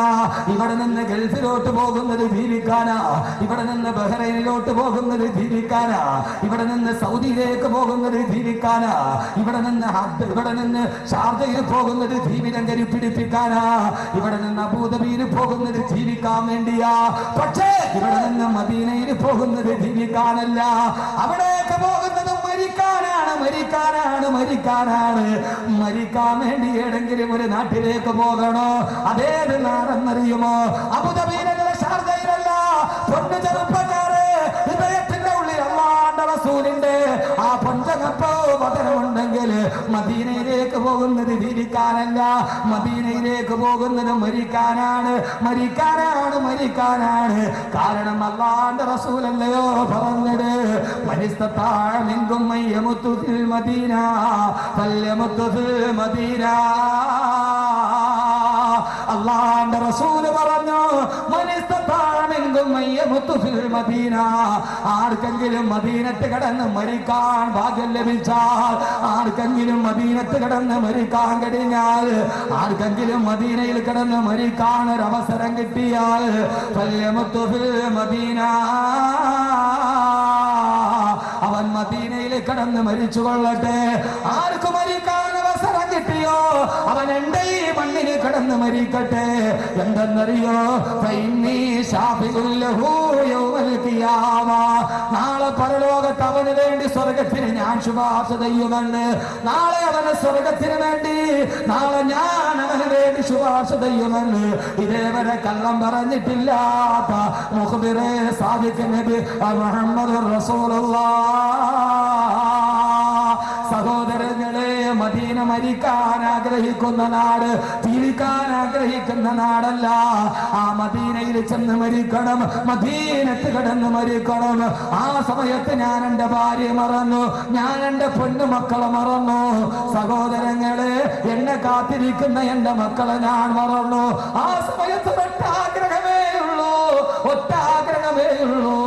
ഇവിടെ നിന്ന് ഗൾഫിലോട്ട് പോകുന്നത് ജീവിക്കാനാ, ഇവിടെ നിന്ന് ബഹ്റൈനിലോട്ട് പോകുന്നത് ജീവിക്കാനാ, ഇവിടെ നിന്ന് സൗദിയിലേക്ക് പോകുന്നത് ജീവിക്കാനാ, ഇവിടെ നിന്ന് ഷാർജയിൽ പോകുന്നത് ജീവിതം കരുപ്പിടിപ്പിക്കാനാ, ഇവിടെ നിന്ന് അബൂദബിയിൽ പോകുന്നത് ജീവിക്കാൻ വേണ്ടിയാ. പക്ഷേ ഇവിടെ നിന്ന് മദീനയിൽ പോകുന്നത് ജീവിക്കാനല്ല, അവിടേക്ക് പോകുന്നത് മരിക്കാനാണ്, മരിക്കാനാണ്, മരിക്കാനാണ്. മരിക്കാൻ വേണ്ടി ഏതെങ്കിലും ഒരു നാട്ടിലേക്ക് പോകണോ? അതേത് നാടെന്നറിയുമോ? അബുദാബിയിലല്ല, ഷാർജയിലല്ല. പൊന്നു ചെറുപ്പക്കാരെ, ഹൃദയത്തിന്റെ ഉള്ളിൽ അല്ലാഹുവിന്റെ റസൂലിന്റെ ആ പൊഞ്ചകപ്പോ പതനമുണ്ടെങ്കിൽ മദീനയിലേക്ക് പോകുന്നത് ജീവിക്കാനല്ല, മദീനയിലേക്ക് പോകുന്നത് മരിക്കാനാണ്, മരിക്കാനാണ്, മരിക്കാനാണ്. കാരണം അല്ലാഹുവിന്റെ റസൂലല്ലയോ പറഞ്ഞത്, മനിസ്തതാഅ മിൻകും മയ്യമുതു ഫിൽ മദീന ഫല്യമുതു ഫിൽ മദീന. അല്ലാഹുവിന്റെ റസൂല് പറഞ്ഞു, മനിസ്തതാഅ മിൻകും മയ്യമുതു ഫിൽ മദീന. ആർക്കെങ്കിലും മദീനത്ത് കിടന്ന് മരിക്കാൻ ഭാഗ്യം ലഭിച്ചാൽ, ആർക്കെങ്കിലും മദീനത്ത് കിടന്ന് മരിക്കാൻ കഴിഞ്ഞാൽ, ആർക്കെങ്കിലും മദീനയിൽ കിടന്ന് മരിക്കാൻ ഒരു അവസരം കിട്ടിയാൽ, ഫല്യമുതു ഫിൽ മദീന, അവൻ മദീനയിൽ കിടന്ന് മരിച്ചു കൊള്ളട്ടെ. ആർക്ക് മരിക്കാൻ അവസരം കിട്ടിയോ അവൻ എന്റെ ഈ മണ്ണിൽ കിടന്ന് മരിക്കട്ടെ. എന്തെന്നറിയോ? നാളെ പരലോകത്ത് അവന് വേണ്ടി സ്വർഗത്തിന് ഞാൻ ശുപാർശ ചെയ്യുമെന്ന്. നാളെ അവന് സ്വർഗത്തിന് വേണ്ടി, നാളെ ഞാൻ അവന് വേണ്ടി ശുപാർശ ചെയ്യുമെന്ന് ഇതേവരെ കള്ളം പറഞ്ഞിട്ടില്ലാത്ത മുഖ്ബിറെ സാദിഖ് നബി മുഹമ്മദ് റസൂലുള്ളാഹ്. സഹോദരങ്ങളെ, മദീന മരിക്കാൻ ആഗ്രഹിക്കുന്ന നാട്, ജീവിക്കാൻ ആഗ്രഹിക്കുന്ന നാടല്ല. ആ മദീനയിൽ ചെന്ന് മരിക്കണം, മദീനത്ത് കിടന്ന് മരിക്കണം. ആ സമയത്ത് ഞാൻ എന്റെ ഭാര്യ മറന്നു, ഞാൻ എന്റെ പൊന്നുമക്കളെ മറന്നു. സഹോദരങ്ങളെ, എന്നെ കാത്തിരിക്കുന്ന എന്റെ മക്കളെ ഞാൻ മറന്നു. ആ സമയത്ത് ഒറ്റ ആഗ്രഹമേ ഉള്ളൂ, ഒറ്റ ആഗ്രഹമേ ഉള്ളൂ,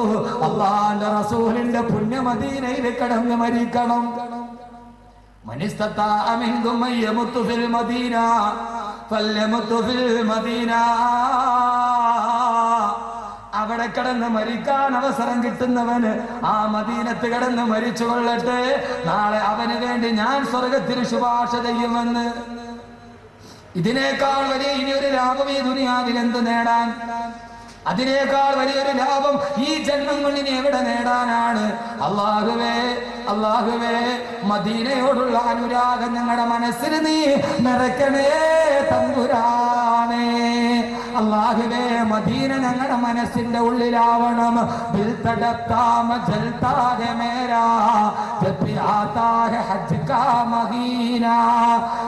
അല്ലാഹുവിന്റെ റസൂലിന്റെ പുണ്യ മദീനയിൽ കിടന്ന് മരിക്കണം. മനിസ്തതാഅ മിൻകും മയ്യമുതു ഫിൽ മദീന ഫല്യമുതു ഫിൽ മദീന. അവിടെ കിടന്ന് മരിക്കാൻ അവസരം കിട്ടുന്നവന് ആ മദീനത്ത് കിടന്ന് മരിച്ചു കൊള്ളട്ടെ. നാളെ അവന് വേണ്ടി ഞാൻ സ്വർഗത്തിന് ശുപാർശ ചെയ്യുമെന്ന്. ഇതിനേക്കാൾ വലിയ ഇനിയൊരു ലാഭം ഈ ദുനിയാവിൽ എന്ത് നേടാൻ? അതിനേക്കാൾ വലിയൊരു ലാഭം ഈ ജന്മം കൊണ്ടിനി എവിടെ നേടാനാണ്? അല്ലാഹുവേ, അല്ലാഹുവേ, മദീനയോടുള്ള അനുരാഗം ഞങ്ങളുടെ മനസ്സിൽ നീ നിറയ്ക്കണേ തമ്പുരാനേ. അല്ലാഹുവേ, മദീന ഞങ്ങളുടെ മനസ്സിന്റെ ഉള്ളിലാവണം. ദിൽ തടപ്താ മജൽതാ ഹെ മേരാ ജബ് ഭി ആതാ ഹെ ഹജ്ജ് കാ മദീന.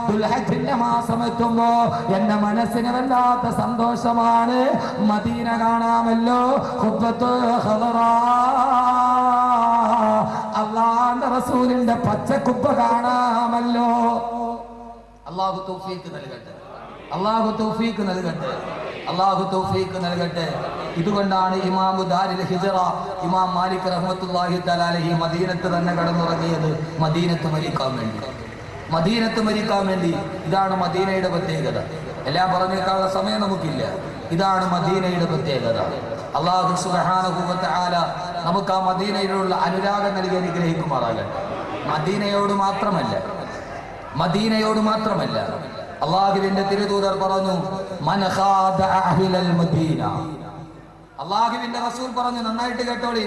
ദുൽഹജ്ജിന്റെ മാസം എത്തുമ്പോ എന്റെ മനസ്സിന് വല്ലാത്ത സന്തോഷമാണ്. മദീന കാണാമല്ലോ, ഖുബ്ബത്തുൽ ഖദറാ, അല്ലാഹുവിന്റെ റസൂലിന്റെ പച്ചക്കുബ്ബ കാണാമല്ലോ. അല്ലാഹു തൗഫീഖ് നൽകട്ടെ, അല്ലാഹു തൗഫീഖ് നൽകട്ടെ, അല്ലാഹു തൗഫീഖ് നൽകട്ടെ. ഇതുകൊണ്ടാണ് ഇമാമു ദാരിൽ ഹിജ്റ ഇമാം മാലിക് റഹ്മത്തുള്ളാഹി തആല അലൈഹി മദീനത്ത് തന്നെ കടന്നുറങ്ങിയത് മദീനത്ത് മരിക്കാൻ വേണ്ടി, മദീനത്ത് മരിക്കാൻ വേണ്ടി. ഇതാണ് മദീനയുടെ പ്രത്യേകത. എല്ലാം പറഞ്ഞേക്കാനുള്ള സമയം നമുക്കില്ല. ഇതാണ് മദീനയുടെ പ്രത്യേകത. അല്ലാഹു സുബ്ഹാനഹു വ തആല നമുക്ക് ആ മദീനയിലുള്ള അനുരാഗം നൽകി അനുഗ്രഹിക്കുമാറാകട്ടെ. മദീനയോട് മാത്രമല്ല, മദീനയോട് മാത്രമല്ല, അല്ലാഹുവിന്റെ തിരുദൂതർ പറഞ്ഞു, മൻ ഖാദ അഹ്ലൽ മദീന. അല്ലാഹുവിന്റെ റസൂൽ പറഞ്ഞു, നന്നായിട്ട് കേട്ടോളി,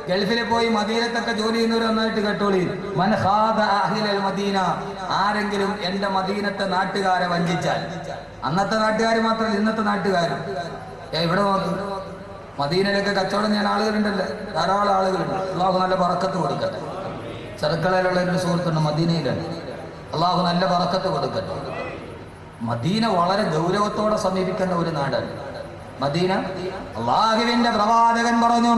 ഗൾഫിൽ പോയി മദീനത്തൊക്കെ ജോലി ചെയ്യുന്നവർ നന്നായിട്ട് കേട്ടോളി. മൻ ഖാദ അഹ്ലൽ മദീന, ആരെങ്കിലും എന്റെ മദീനത്തെ നാട്ടുകാരെ വഞ്ചിച്ചാൽ, അന്നത്തെ നാട്ടുകാർ മാത്രമല്ല ഇന്നത്തെ നാട്ടുകാരും. ഇവിടെ നോക്ക്, മദീനയിലൊക്കെ കച്ചവടം ചെയ്യാൻ ആളുകളുണ്ടല്ലോ, ധാരാളം ആളുകളുണ്ട്. അല്ലാഹു നല്ല ബറക്കത്ത് കൊടുക്കട്ടെ. ചെറുക്കളയിലുള്ള ഒരു സുഹൃത്തുണ്ട്, മദീനയിലാണ്. അല്ലാഹു നല്ല ബറക്കത്ത് കൊടുക്കട്ടെ. മദീന വളരെ ഗൗരവത്തോടെ സമീപിക്കേണ്ട ഒരു നാടാണ് മദീന. അല്ലാഹുവിന്റെ പ്രവാചകൻ പറഞ്ഞു,